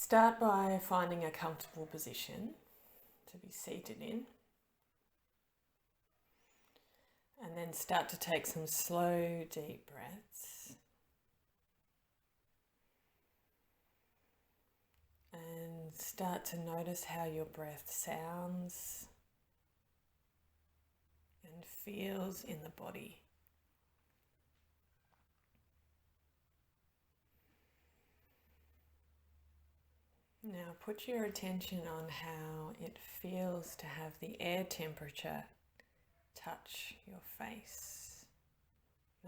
Start by finding a comfortable position to be seated in, and then start to take some slow, deep breaths. And start to notice how your breath sounds and feels in the body. Now put your attention on how it feels to have the air temperature touch your face.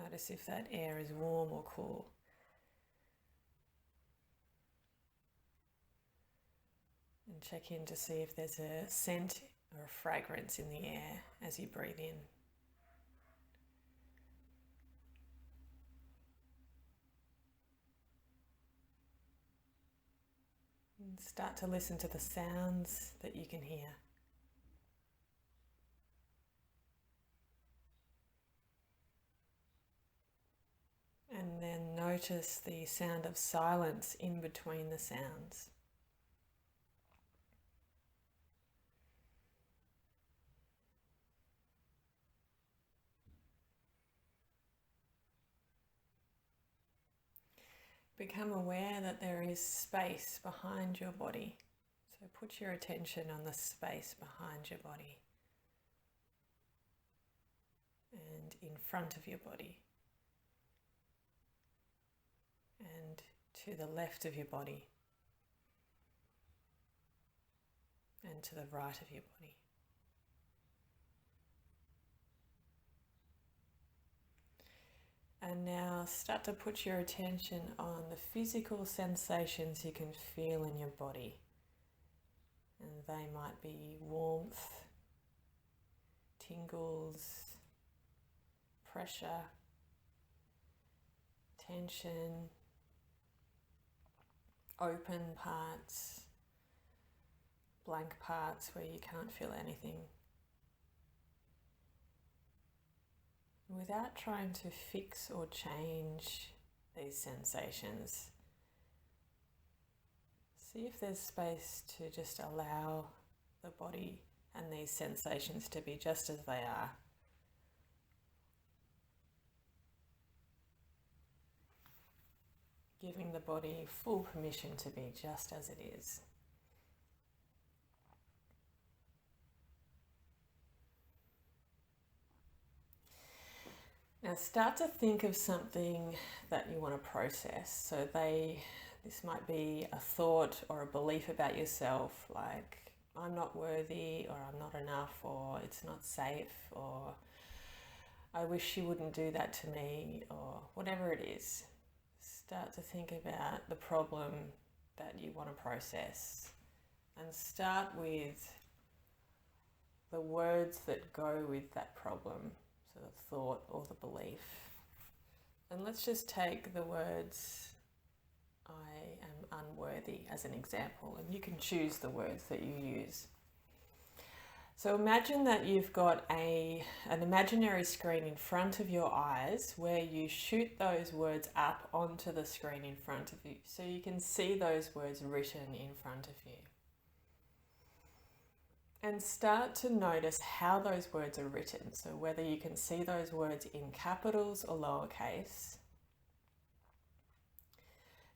Notice if that air is warm or cool. And check in to see if there's a scent or a fragrance in the air as you breathe in. And start to listen to the sounds that you can hear. And then notice the sound of silence in between the sounds. Become aware that there is space behind your body. So put your attention on the space behind your body and in front of your body and to the left of your body and to the right of your body. And now start to put your attention on the physical sensations you can feel in your body. And they might be warmth, tingles, pressure, tension, open parts, blank parts where you can't feel anything. Without trying to fix or change these sensations, see if there's space to just allow the body and these sensations to be just as they are. Giving the body full permission to be just as it is. Now start to think of something that you want to process. So this might be a thought or a belief about yourself, like I'm not worthy, or I'm not enough, or it's not safe, or I wish she wouldn't do that to me, or whatever it is. Start to think about the problem that you want to process and start with the words that go with that problem. So the thought or the belief. And let's just take the words I am unworthy as an example, and you can choose the words that you use. So imagine that you've got an imaginary screen in front of your eyes where you shoot those words up onto the screen in front of you so you can see those words written in front of you. And start to notice how those words are written. So whether you can see those words in capitals or lowercase.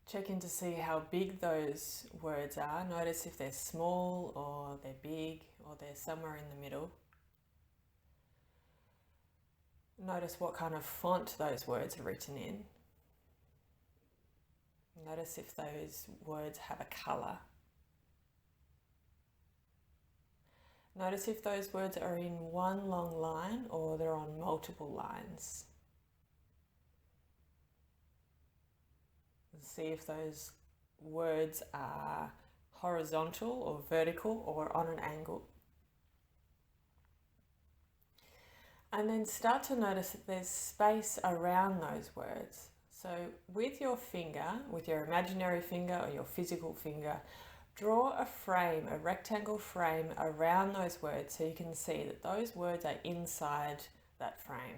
Check in to see how big those words are. Notice if they're small or they're big or they're somewhere in the middle. Notice what kind of font those words are written in. Notice if those words have a colour. Notice if those words are in one long line or they're on multiple lines. And see if those words are horizontal or vertical or on an angle. And then start to notice that there's space around those words. So with your finger, with your imaginary finger or your physical finger, draw a frame, a rectangle frame around those words so you can see that those words are inside that frame.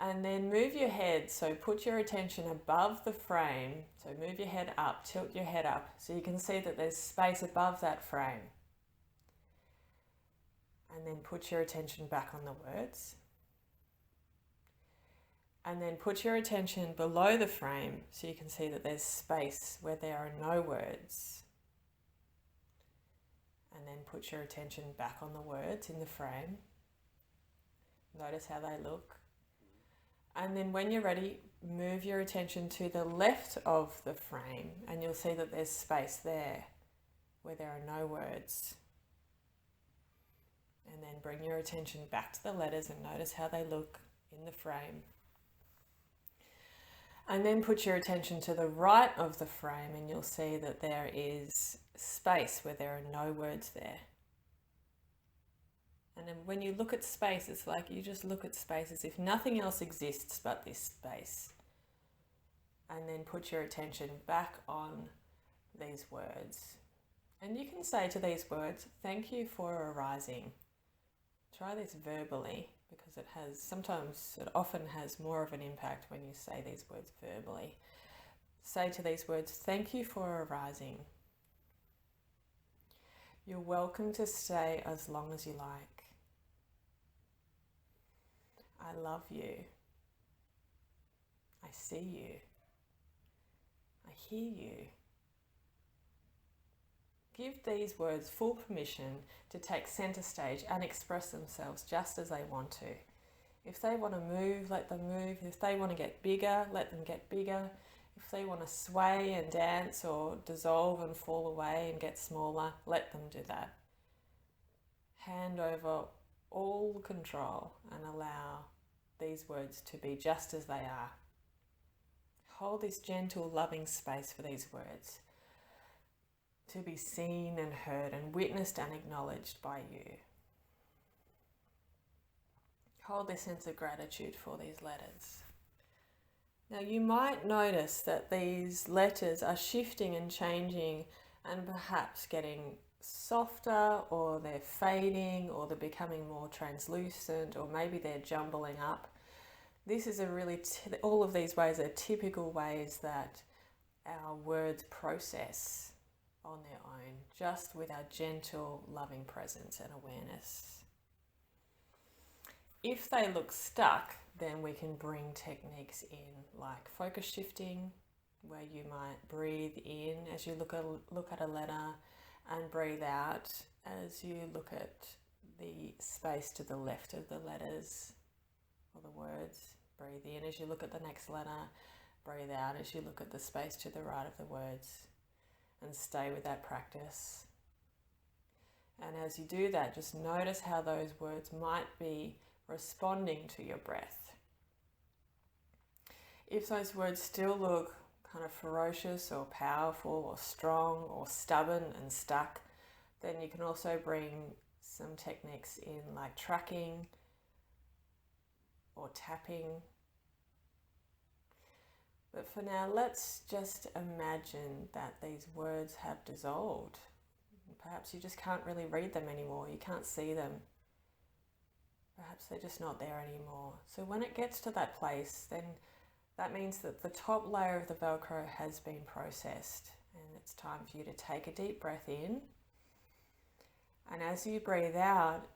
And then move your head, so put your attention above the frame, so move your head up, tilt your head up, so you can see that there's space above that frame. And then put your attention back on the words. And then put your attention below the frame, so you can see that there's space where there are no words. And then put your attention back on the words in the frame. Notice how they look. And then when you're ready, move your attention to the left of the frame and you'll see that there's space there where there are no words. And then bring your attention back to the letters and notice how they look in the frame. And then put your attention to the right of the frame and you'll see that there is space where there are no words there. And then when you look at space, it's like you just look at space as if nothing else exists but this space. And then put your attention back on these words. And you can say to these words, thank you for arising. Try this verbally because it often has more of an impact when you say these words verbally. Say to these words, thank you for arising. You're welcome to stay as long as you like. I love you. I see you. I hear you. Give these words full permission to take centre stage and express themselves just as they want to. If they want to move, let them move. If they want to get bigger, let them get bigger. If they want to sway and dance or dissolve and fall away and get smaller, let them do that. Hand over all control and allow these words to be just as they are. Hold this gentle, loving space for these words to be seen and heard and witnessed and acknowledged by you. Hold this sense of gratitude for these letters. Now you might notice that these letters are shifting and changing and perhaps getting softer, or they're fading, or they're becoming more translucent, or maybe they're jumbling up. This is all of these ways are typical ways that our words process on their own, just with our gentle, loving presence and awareness. If they look stuck, then we can bring techniques in like focus shifting, where you might breathe in as you look at a letter and breathe out as you look at the space to the left of the letters or the words. Breathe in as you look at the next letter. Breathe out as you look at the space to the right of the words. And stay with that practice. And as you do that, just notice how those words might be responding to your breath. If those words still look kind of ferocious or powerful or strong or stubborn and stuck, then you can also bring some techniques in like tracking or tapping. But for now, let's just imagine that these words have dissolved. Perhaps you just can't really read them anymore. You can't see them. Perhaps they're just not there anymore. So when it gets to that place, then that means that the top layer of the Velcro has been processed, and it's time for you to take a deep breath in. And as you breathe out,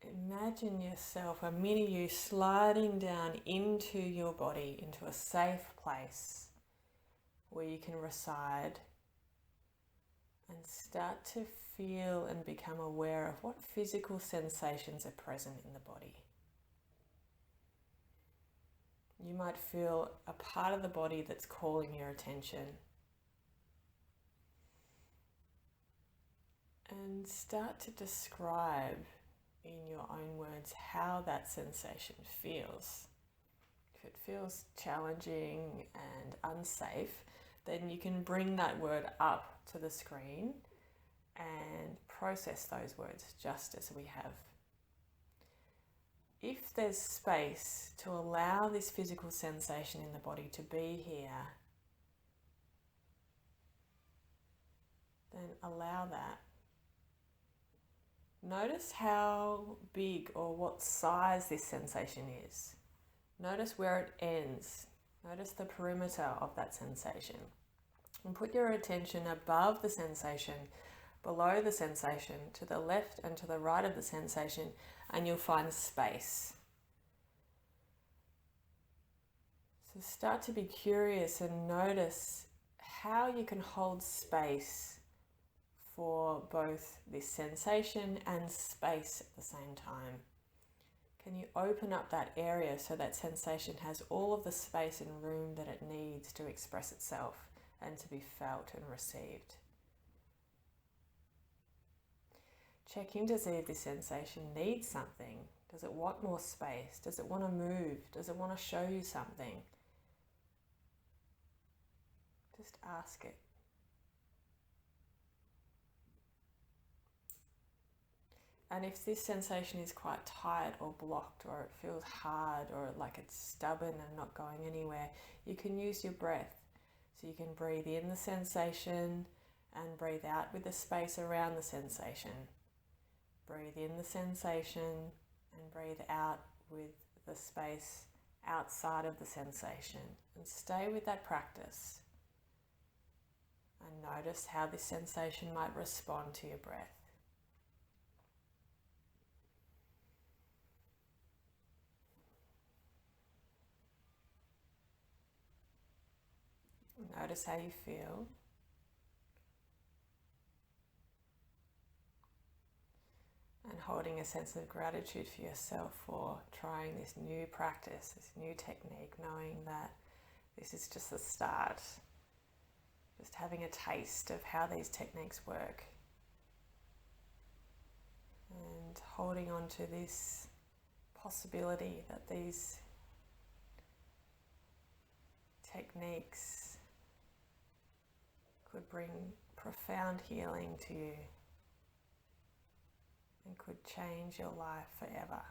imagine yourself, a mini you, sliding down into your body, into a safe place where you can reside and start to feel and become aware of what physical sensations are present in the body. You might feel a part of the body that's calling your attention. And start to describe in your own words how that sensation feels. If it feels challenging and unsafe, then you can bring that word up to the screen and process those words just as we have. If there's space to allow this physical sensation in the body to be here, then allow that. Notice how big or what size this sensation is. Notice where it ends. Notice the perimeter of that sensation. And put your attention above the sensation, below the sensation, to the left and to the right of the sensation, and you'll find space. So start to be curious and notice how you can hold space for both this sensation and space at the same time. Can you open up that area so that sensation has all of the space and room that it needs to express itself and to be felt and received? Check in to see if this sensation needs something. Does it want more space? Does it want to move? Does it want to show you something? Just ask it. And if this sensation is quite tight or blocked, or it feels hard, or like it's stubborn and not going anywhere, you can use your breath. So you can breathe in the sensation and breathe out with the space around the sensation. Breathe in the sensation and breathe out with the space outside of the sensation. And stay with that practice. And notice how this sensation might respond to your breath. Notice how you feel. And holding a sense of gratitude for yourself for trying this new practice, this new technique, knowing that this is just the start. Just having a taste of how these techniques work. And holding on to this possibility that these techniques could bring profound healing to you and could change your life forever.